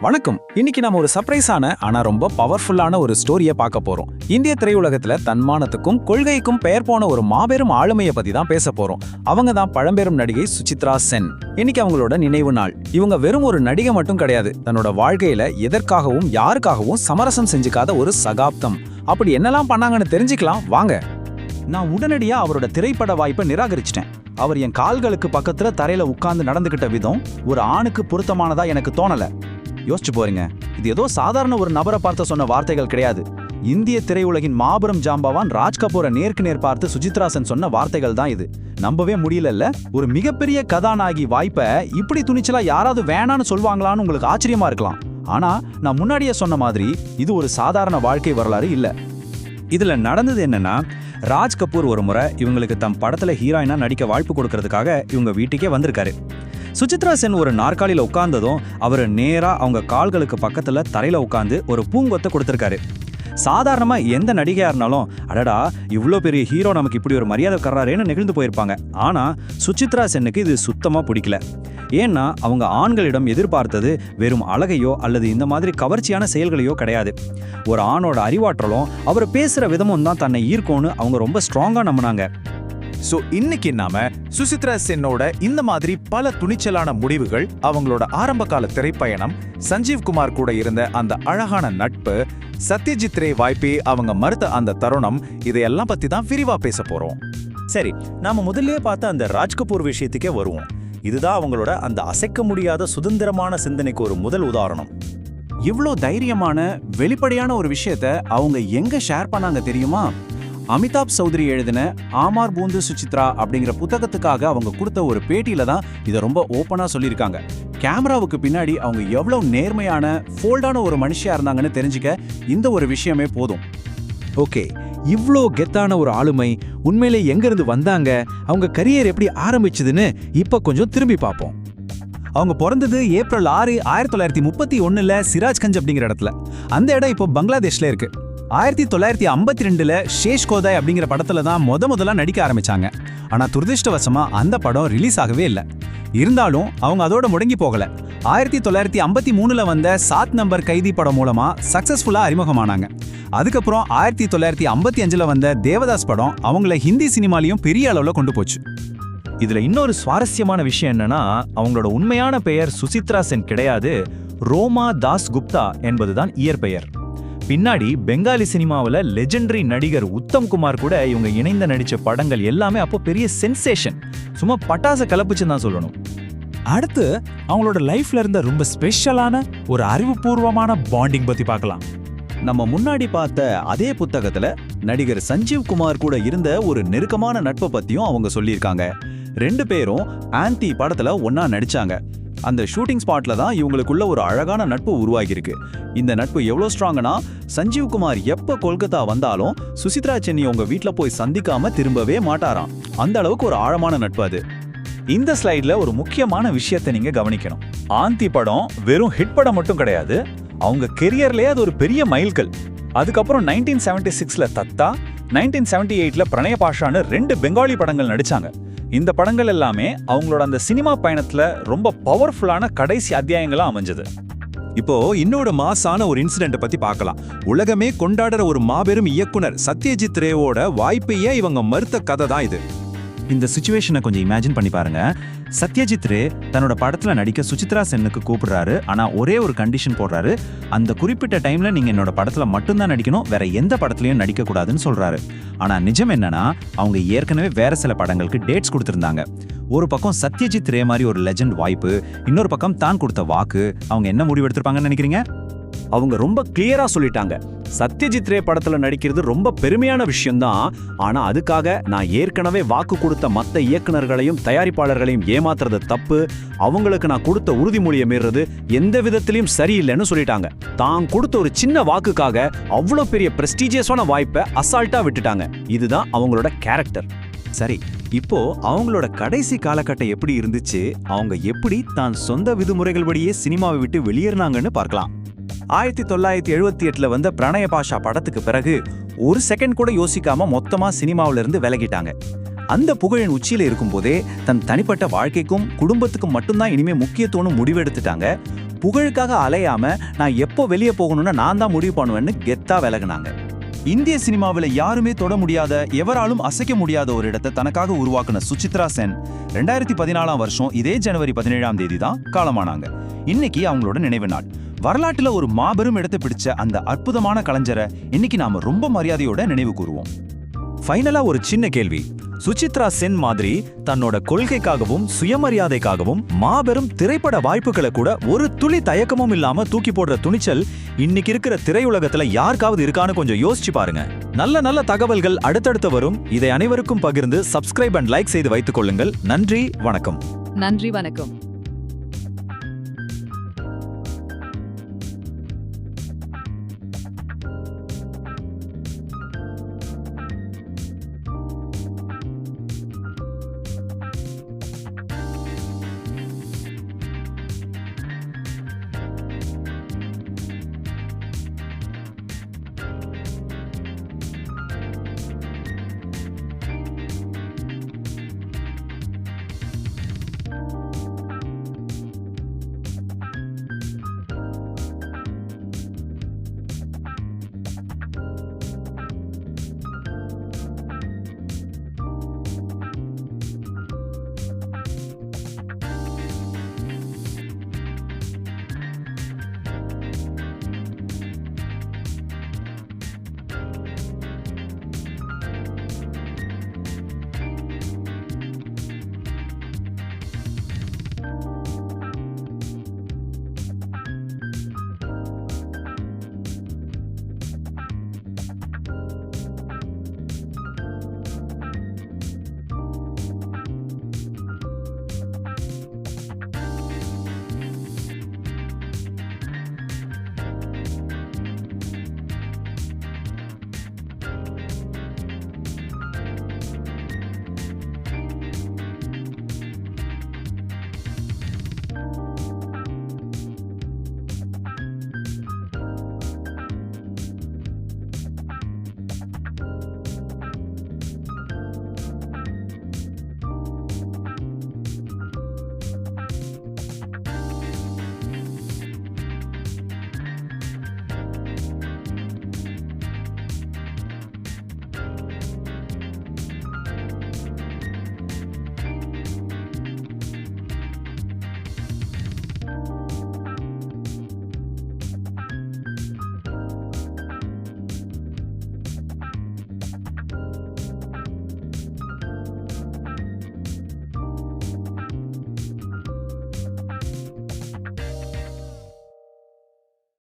வணக்கம். இன்னைக்கு நம்ம ஒரு சர்ப்ரைஸான ஆனா ரொம்ப பவர்ஃபுல்லான ஒரு ஸ்டோரியை பார்க்க போறோம். இந்திய திரையுலகத்துல தன்மானத்துக்கும் கொள்கைக்கும் பெயர் போன ஒரு மாபெரும் ஆளுமையை பத்தி தான் பேச போறோம். அவங்க தான் பழம்பெரும் நடிகை சுசித்ரா சென். இன்னைக்கு அவங்களோட நினைவு நாள். இவங்க வெறும் ஒரு நடிகை மட்டும் கிடையாது, தன்னோட வாழ்க்கையில எதற்காகவும் யாருக்காகவும் சமரசம் செஞ்சுக்காத ஒரு சகாப்தம். அப்படி என்னெல்லாம் பண்ணாங்கன்னு தெரிஞ்சுக்கலாம் வாங்க. நான் உடனடியா அவரோட திரைப்பட வாய்ப்பை நிராகரிச்சிட்டேன். அவர் என் கால்களுக்கு பக்கத்துல தரையில உட்கார்ந்து நடந்துகிட்ட விதம் ஒரு ஆணுக்கு பொருத்தமானதா எனக்கு தோணல. யோசிச்சு போறீங்க, இது ஏதோ சாதாரண ஒரு நபரை பார்த்து சொன்ன வார்த்தைகள் கிடையாது. இந்திய திரையுலகின் மாபெரும் ஜாம்பவான் ராஜ் கபூரை நேருக்கு நேர் பார்த்து சுசித்ரா சென் சொன்ன வார்த்தைகள் தான் இது. நம்பவே முடியலல்ல? ஒரு மிகப்பெரிய கதாநாயகி வாய்ப்பை இப்படி துணிச்சலா யாராவது வேணான்னு சொல்வாங்களான்னு உங்களுக்கு ஆச்சரியமா இருக்கலாம். ஆனா நான் முன்னாடியே சொன்ன மாதிரி இது ஒரு சாதாரண வாழ்க்கை வரலாறு இல்ல. இதுல நடந்தது என்னன்னா, ராஜ் கபூர் ஒரு முறை இவங்களுக்கு தம் படத்துல ஹீரோயினா நடிக்க வாய்ப்பு கொடுக்கறதுக்காக இவங்க வீட்டுக்கே வந்திருக்காரு. சுசித்ரா சென் ஒரு நாற்காலியில உட்கார்ந்ததும் அவர் நேரா அவங்க கால்களுக்கு பக்கத்துல தரையில உட்கார்ந்து ஒரு பூங்கொத்தை கொடுத்திருக்காரு. சாதாரணமா எந்த நடிகையா இருந்தாலும் அடடா இவ்வளோ பெரிய ஹீரோ நமக்கு இப்படி ஒரு மரியாதை கர்றாரேன்னு நெகிழ்ந்து போயிருப்பாங்க. ஆனா சுசித்ரா சென்னுக்கு இது சுத்தமா பிடிக்கல. ஏன்னா அவங்க ஆண்களிடம் எதிர்பார்த்தது வெறும் அழகையோ அல்லது இந்த மாதிரி கவர்ச்சியான செயல்களையோ கிடையாது. ஒரு ஆணோட அறிவாற்றலும் அவர் பேசுற விதமும் தான் தன்னை ஈர்க்கும்னு அவங்க ரொம்ப ஸ்ட்ராங்கா நம்பினாங்க. சோ இன்னைக்கு நாம சுசித்ரா சென்னோட இந்த மாதிரி பல துணிச்சலான முடிவுகள், அவங்களோட ஆரம்ப கால திரைப்பயணம், சஞ்சீவ் குமார் கூட இருந்த அந்த அழகான நட்பு, சத்யஜித் ரே வாய்ப்பே அவங்க மறுத்த அந்த தருணம், இதையெல்லாம் பத்தி தான் விரிவா பேச போறோம். சரி, நாம முதல்லயே பார்த்த அந்த ராஜ் கபூர் விஷயத்துக்கே வருவோம். இதுதான் அவங்களோட அந்த அசைக்க முடியாத சுதந்திரமான சிந்தனைக்கு ஒரு முதல் உதாரணம். இவ்ளோ தைரியமான வெளிப்படையான ஒரு விஷயத்த அவங்க எங்க ஷேர் பண்ணாங்க தெரியுமா? அமிதாப் சௌத்ரி எழுதின ஆமார் பூந்து சுசித்ரா அப்படிங்கிற புத்தகத்துக்காக அவங்க கொடுத்த ஒரு பேட்டியில தான் இதை ரொம்ப ஓப்பனா சொல்லியிருக்காங்க. கேமராவுக்கு பின்னாடி அவங்க எவ்வளவு நேர்மையான ஃபோல்டான ஒரு மனுஷியா இருந்தாங்கன்னு தெரிஞ்சுக்க இந்த ஒரு விஷயமே போதும். ஓகே, இவ்ளோ கெத்தான ஒரு ஆளுமை உண்மையிலே எங்கிருந்து வந்தாங்க, அவங்க கரியர் எப்படி ஆரம்பிச்சதுன்னு இப்ப கொஞ்சம் திரும்பி பார்ப்போம். அவங்க பிறந்தது ஏப்ரல் 6, 1931 சிராஜ்கஞ்ச் அப்படிங்கிற இடத்துல. அந்த இடம் இப்போ பங்களாதேஷ்ல இருக்கு. 1952 ஷேஷ்கோதாய் அப்படிங்கிற படத்துல தான் முதலா நடிக்க ஆரம்பிச்சாங்க. ஆனா துரதிர்ஷ்டவசமா அந்த படம் ரிலீஸ் ஆகவே இல்லை. இருந்தாலும் அவங்க அதோட முடங்கி போகல. 1953 வந்த 7 நம்பர் கைதி படம் மூலமா சக்சஸ்ஃபுல்லா அறிமுகமானாங்க. அதுக்கப்புறம் 1955 வந்த தேவதாஸ் படம் அவங்கள ஹிந்தி சினிமாலையும் பெரிய அளவுல கொண்டு போச்சு. இதுல இன்னொரு சுவாரஸ்யமான விஷயம் என்னன்னா, அவங்களோட உண்மையான பெயர் சுசித்ரா சென் கிடையாது, ரோமா தாஸ் குப்தா என்பதுதான் இயற்பெயர். பின்னாடி பெங்காலி சினிமாவில் லெஜெண்டரி நடிகர் உத்தம் குமார் கூட இவங்க இணைந்த நடிச்ச படங்கள் எல்லாமே அப்போ பெரிய சென்சேஷன். சும்மா பட்டாசை கலப்புச்சுன்னு தான் சொல்லணும். அடுத்து அவங்களோட லைஃப்ல இருந்த ரொம்ப ஸ்பெஷலான ஒரு அறிவுபூர்வமான பாண்டிங் பத்தி பார்க்கலாம். நம்ம முன்னாடி பார்த்த அதே புத்தகத்துல நடிகர் சஞ்சீவ் குமார் கூட இருந்த ஒரு நெருக்கமான நட்பை பத்தியும் அவங்க சொல்லியிருக்காங்க. 2 பேரும் ஆன்டி படத்துல ஒன்னா நடிச்சாங்க. அந்த ஷூட்டிங் ஸ்பாட்ல தான் இவங்களுக்குள்ள ஒரு அழகான நட்பு உருவாகியிருக்கு. இந்த நட்பு எவ்வளோ ஸ்ட்ராங்னா, சஞ்சீவ் குமார் எப்ப கொல்கத்தா வந்தாலும் சுசித்ரா சென்னை உங்க வீட்டுல போய் சந்திக்காம திரும்பவே மாட்டாராம். அந்த அளவுக்கு ஒரு ஆழமான நட்பு அது. இந்த ஸ்லைட்ல ஒரு முக்கியமான விஷயத்தை நீங்க கவனிக்கணும். ஆந்தி படம் வெறும் ஹிட் படம் மட்டும் கிடையாது, அவங்க கெரியர்லயே அது ஒரு பெரிய மைல்கல். அதுக்கப்புறம் 1976ல தத்தா, 1978ல பிரணய பாஷான்னு 2 பெங்காலி படங்கள் நடிச்சாங்க. இந்த படங்கள் எல்லாமே அவங்களோட அந்த சினிமா பயணத்துல ரொம்ப பவர்ஃபுல்லான கடைசி அத்தியாயங்களா அமைஞ்சது. இப்போ இன்னொரு மாசான ஒரு இன்சிடென்ட் பத்தி பார்க்கலாம். உலகமே கொண்டாடுற ஒரு மாபெரும் இயக்குனர் சத்யஜித் ரேவோட வாய்ப்பையே இவங்க மறுத்த கதை தான் இது. இந்த சிச்சுவேஷனை கொஞ்சம் இமேஜின் பண்ணி பாருங்க. சத்யஜித் ரே தன்னோட படத்துல நடிக்க சுசித்ரா சென்னுக்கு கூப்பிடுறாரு. ஆனா ஒரே ஒரு கண்டிஷன் போடுறாரு, அந்த குறிப்பிட்ட டைம்ல நீங்க என்னோட படத்துல மட்டும்தான் நடிக்கணும், வேற எந்த படத்துலயும் நடிக்க கூடாதுன்னு சொல்றாரு. ஆனா நிஜம் என்னன்னா, அவங்க ஏற்கனவே வேற சில படங்களுக்கு டேட்ஸ் கொடுத்திருந்தாங்க. ஒரு பக்கம் சத்யஜித் ரே மாதிரி ஒரு லெஜெண்ட் வாய்ப்பு, இன்னொரு பக்கம் தான் கொடுத்த வாக்கு. அவங்க என்ன முடிவு எடுத்திருப்பாங்கன்னு நினைக்கிறீங்க? அவங்க ரொம்ப கிளியரா சொல்லிட்டாங்க, சத்யஜித் ரே படத்துல நடிக்கிறது ரொம்ப பெருமையான விஷயம்தான், ஆனா அதுக்காக நான் ஏற்கனவே வாக்கு கொடுத்த மத்த இயக்குனர்களையும் தயாரிப்பாளர்களையும் ஏமாத்துறது தப்பு, அவங்களுக்கு நான் கொடுத்த உறுதிமொழியை மீறது எந்த விதத்திலையும் சரியில்லைன்னு சொல்லிட்டாங்க. தான் கொடுத்த ஒரு சின்ன வாக்குக்காக அவ்வளோ பெரிய பிரஸ்டீஜியஸான வாய்ப்பை அசால்ட்டா விட்டுட்டாங்க. இதுதான் அவங்களோட கேரக்டர். சரி, இப்போ அவங்களோட கடைசி காலகட்டம் எப்படி இருந்துச்சு, அவங்க எப்படி தான் சொந்த விதிமுறைகள் படியே சினிமாவை விட்டு வெளியேறினாங்கன்னு பார்க்கலாம். 1978 வந்த பிரணய பாஷா படத்துக்கு பிறகு ஒரு செகண்ட் கூட யோசிக்காம மொத்தமா சினிமாவில இருந்து விலகிட்டாங்க. அந்த புகழின் உச்சியில இருக்கும்போதே தன் தனிப்பட்ட வாழ்க்கைக்கும் குடும்பத்துக்கும் மட்டும்தான் இனிமே முக்கியத்துவம் முடிவெடுத்துட்டாங்க. புகழுக்காக அலையாம நான் எப்போ வெளியே போகணும்னு நான் தான் முடிவு பண்ணுவேன்னு கெத்தா விலகுனாங்க. இந்திய சினிமாவில் யாருமே தொட முடியாத, எவராலும் அசைக்க முடியாத ஒரு இடத்தை தனக்காக உருவாக்குன சுசித்ரா சென் 2014 வருஷம் இதே ஜனவரி 17ஆம் தேதி தான் காலமானாங்க. இன்னைக்கு அவங்களோட நினைவு நாள். வரலாற்றுல ஒரு மாபெரும் இடத்தை பிடிச்ச அந்த அற்புதமான கலைஞரை இன்னைக்கு நாம ரொம்ப மரியாதையோட நினைவு கூறுவோம். ஃபைனலா ஒரு சின்ன கேள்வி. சுசித்ரா சென் மாதிரி தன்னோட கொள்கைக்காகவும் சுயமரியாதைக்காகவும் மாபெரும் திரைப்பட வாய்ப்புகளை கூட ஒரு துளி தயக்கமும் இல்லாம தூக்கி போடுற துணிச்சல் இன்னைக்கு இருக்கிற திரையுலகத்துல யாருக்காவது இருக்கான்னு கொஞ்சம் யோசிச்சு பாருங்க. நல்ல நல்ல தகவல்கள் அடுத்தடுத்து வரும். இதை அனைவருக்கும் பகிர்ந்து சப்ஸ்கிரைப் அண்ட் லைக் செய்து வைத்துக் கொள்ளுங்கள். நன்றி, வணக்கம். நன்றி, வணக்கம்.